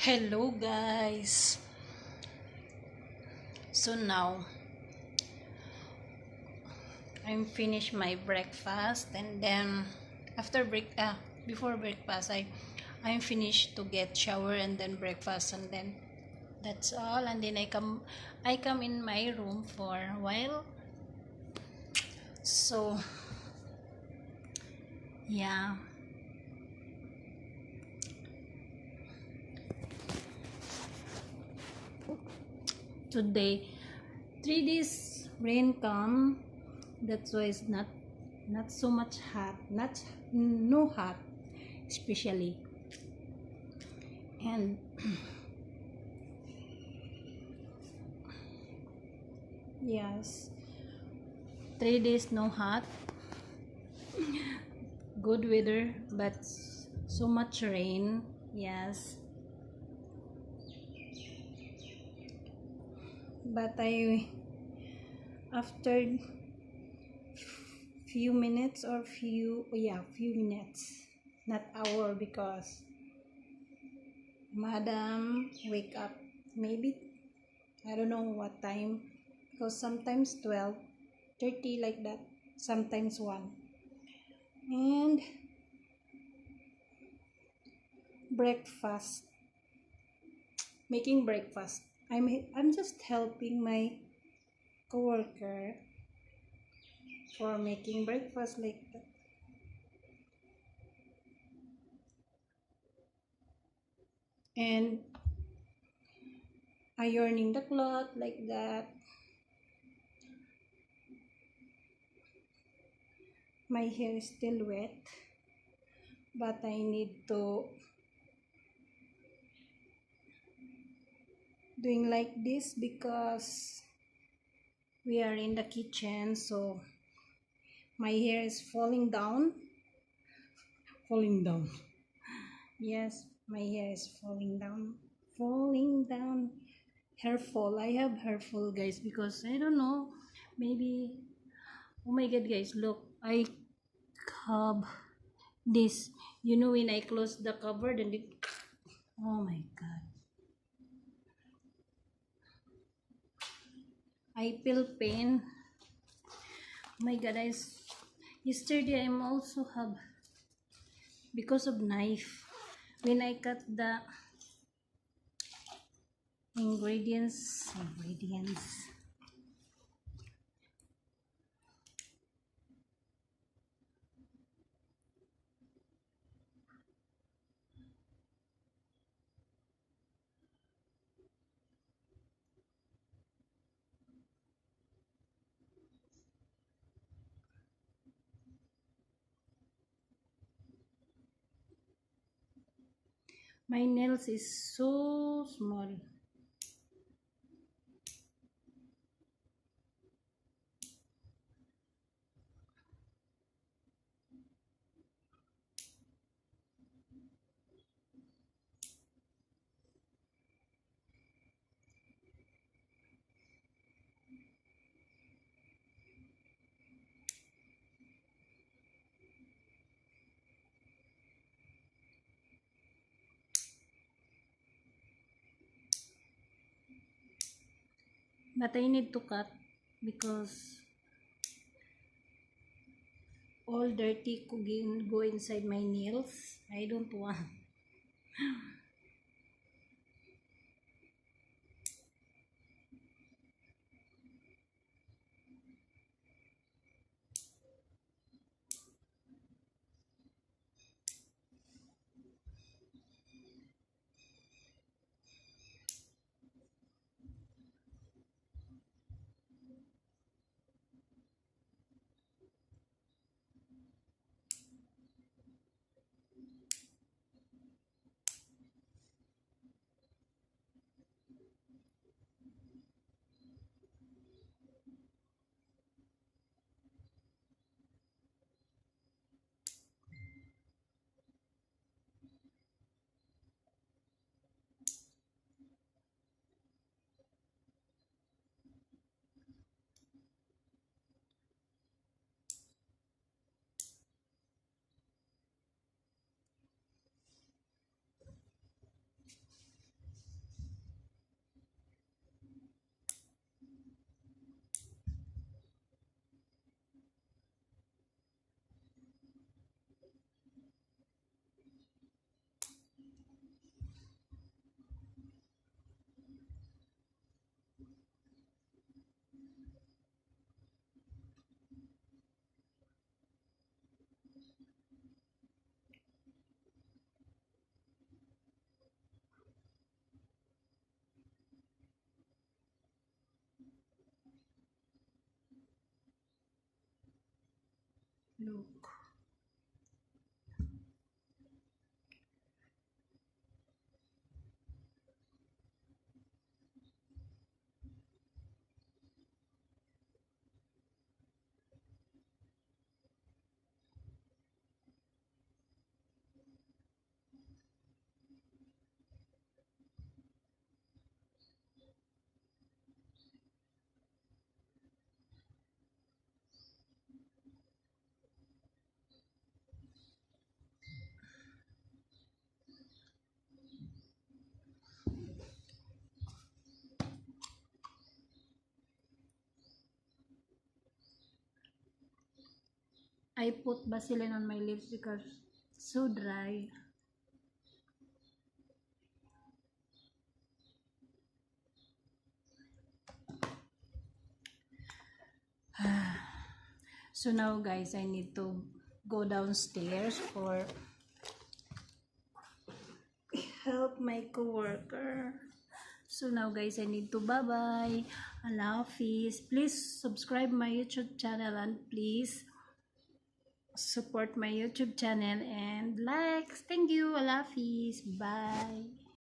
Hello guys. So now I'm finished my breakfast, and then after before breakfast I'm finished to get shower and then breakfast, and then that's all. And then I come in my room for a while. So yeah, today 3 days rain come. That's why it's not so much hot, not no hot especially. And yes, 3 days no hot, good weather, but so much rain. Yes, but I after few minutes or few minutes, not hour, because madam wake up maybe I don't know what time, because sometimes 12:30 like that, sometimes 1. And breakfast, making breakfast. I'm just helping my coworker for making breakfast like that. And ironing the cloth like that. My hair is still wet, but I need to doing like this because we are in the kitchen, so my hair is falling down. Yes, my hair is falling down. Hair fall. I have hair fall, guys, because I don't know, maybe. Oh my god, guys, look, I have this, when I close the cover, then oh my god, I feel pain. Oh my god, yesterday I'm also have, because of knife, when I cut the ingredients. My nails is so small. But I need to cut because all dirty could go inside my nails. I don't want. Look. I put Vaseline on my lips because it's so dry. So now guys, I need to go downstairs for help my coworker. So now guys, I need to bye-bye. Allah Hafiz. Please subscribe my YouTube channel and please support my YouTube channel and likes. Thank you. Allah Hafiz. Bye.